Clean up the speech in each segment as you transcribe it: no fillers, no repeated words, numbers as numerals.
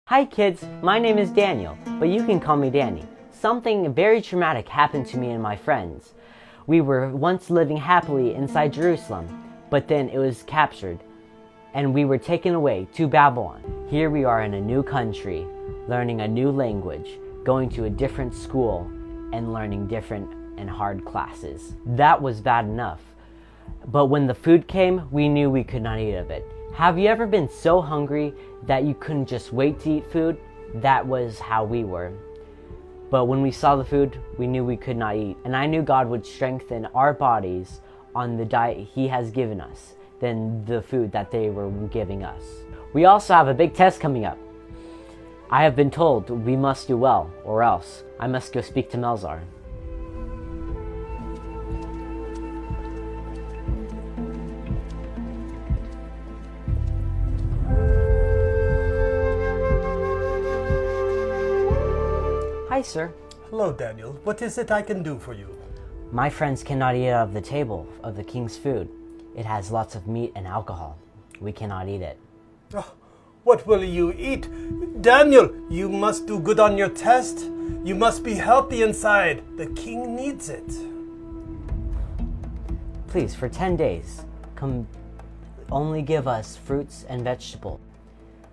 Hi kids, my name is Daniel, but you can call me Danny. Something very traumatic happened to me and my friends. We were once living happily inside Jerusalem, but then it was captured, and we were taken away to Babylon. Here we are in a new country, learning a new language, going to a different school, and learning different and hard classes. That was bad enough. But when the food came, we knew we could not eat of it. Have you ever been so hungry that you couldn't just wait to eat food? That was how we were. But when we saw the food, we knew we could not eat. And I knew God would strengthen our bodies on the diet He has given us than the food that they were giving us. We also have a big test coming up. I have been told we must do well, or else I must go speak to Melzar. Hi, sir. Hello, Daniel. What is it I can do for you? My friends cannot eat out of the table of the king's food. It has lots of meat and alcohol. We cannot eat it. Oh, what will you eat? Daniel, you must do good on your test. You must be healthy inside. The king needs it. Please, for 10 days, only give us fruits and vegetables.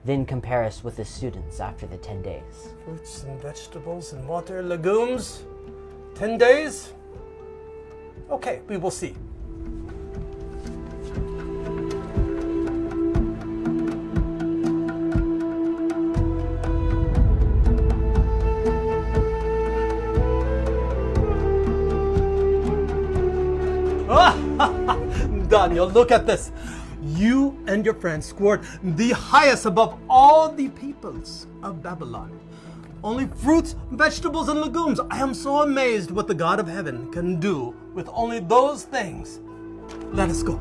Then compare us with the students after the 10 days. Fruits and vegetables and water, legumes. 10 days? Okay, we will see. Daniel, look at this. You and your friends scored the highest above all the peoples of Babylon. Only fruits, vegetables, and legumes. I am so amazed what the God of heaven can do with only those things. Let us go.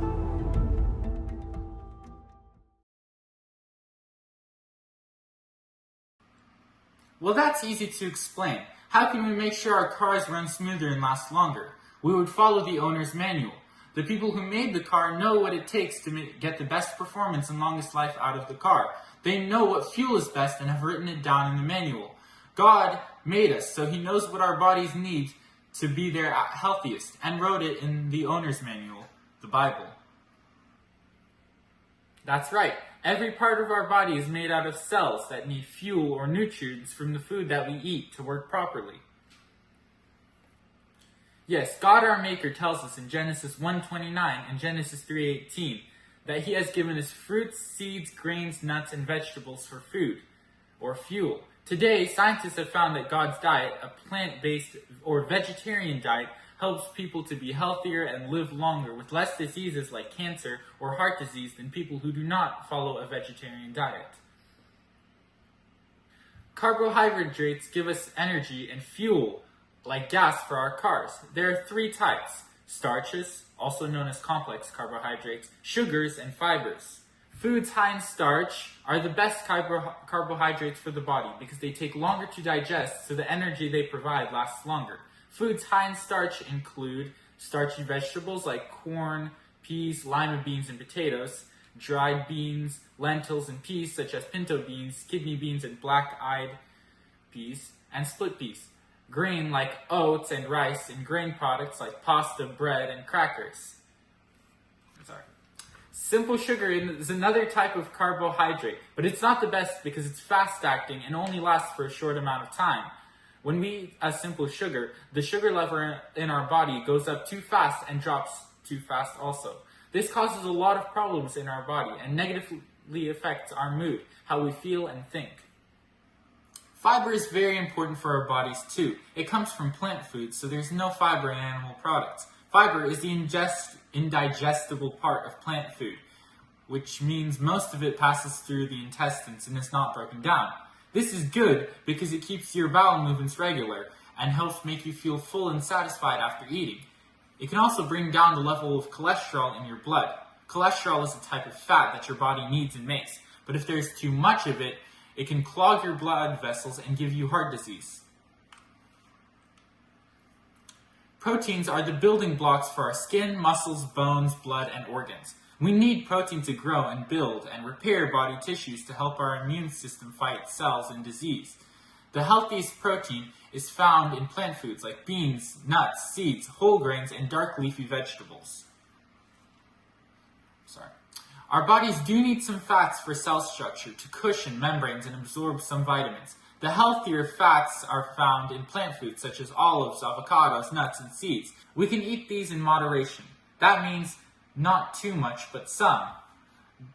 Well, that's easy to explain. How can we make sure our cars run smoother and last longer? We would follow the owner's manual. The people who made the car know what it takes to get the best performance and longest life out of the car. They know what fuel is best and have written it down in the manual. God made us, so He knows what our bodies need to be their healthiest, and wrote it in the owner's manual, the Bible. That's right. Every part of our body is made out of cells that need fuel or nutrients from the food that we eat to work properly. Yes, God our Maker tells us in Genesis 1:29 and Genesis 3:18 that He has given us fruits, seeds, grains, nuts, and vegetables for food, or fuel. Today, scientists have found that God's diet, a plant-based or vegetarian diet, helps people to be healthier and live longer with less diseases like cancer or heart disease than people who do not follow a vegetarian diet. Carbohydrates give us energy and fuel, like gas for our cars. There are 3 types: starches, also known as complex carbohydrates, sugars, and fibers. Foods high in starch are the best carbohydrates for the body because they take longer to digest, so the energy they provide lasts longer. Foods high in starch include starchy vegetables like corn, peas, lima beans, and potatoes, dried beans, lentils, and peas such as pinto beans, kidney beans, and black-eyed peas, and split peas. Grain like oats and rice, and grain products like pasta, bread, and crackers. Simple sugar is another type of carbohydrate, but it's not the best because it's fast-acting and only lasts for a short amount of time. When we eat a simple sugar, the sugar level in our body goes up too fast and drops too fast also. This causes a lot of problems in our body and negatively affects our mood, how we feel and think. Fiber is very important for our bodies too. It comes from plant foods, so there's no fiber in animal products. Fiber is the indigestible part of plant food, which means most of it passes through the intestines and is not broken down. This is good because it keeps your bowel movements regular and helps make you feel full and satisfied after eating. It can also bring down the level of cholesterol in your blood. Cholesterol is a type of fat that your body needs and makes, but if there's too much of it, it can clog your blood vessels and give you heart disease. Proteins are the building blocks for our skin, muscles, bones, blood, and organs. We need protein to grow and build and repair body tissues to help our immune system fight cells and disease. The healthiest protein is found in plant foods like beans, nuts, seeds, whole grains, and dark leafy vegetables. Our bodies do need some fats for cell structure to cushion membranes and absorb some vitamins. The healthier fats are found in plant foods such as olives, avocados, nuts, and seeds. We can eat these in moderation. That means not too much, but some.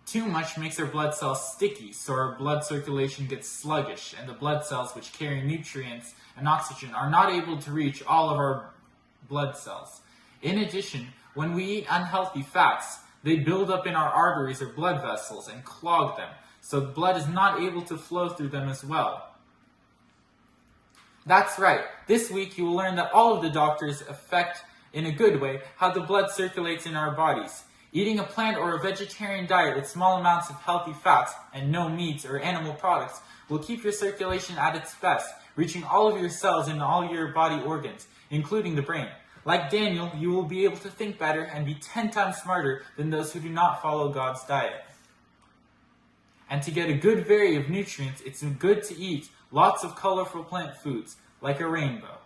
Too much makes our blood cells sticky, so our blood circulation gets sluggish, and the blood cells which carry nutrients and oxygen are not able to reach all of our blood cells. In addition, when we eat unhealthy fats, they build up in our arteries or blood vessels and clog them, so the blood is not able to flow through them as well. That's right. This week you will learn that all of the doctors affect, in a good way, how the blood circulates in our bodies. Eating a plant or a vegetarian diet with small amounts of healthy fats and no meats or animal products will keep your circulation at its best, reaching all of your cells and all your body organs, including the brain. Like Daniel, you will be able to think better and be 10 times smarter than those who do not follow God's diet. And to get a good variety of nutrients, it's good to eat lots of colorful plant foods, like a rainbow.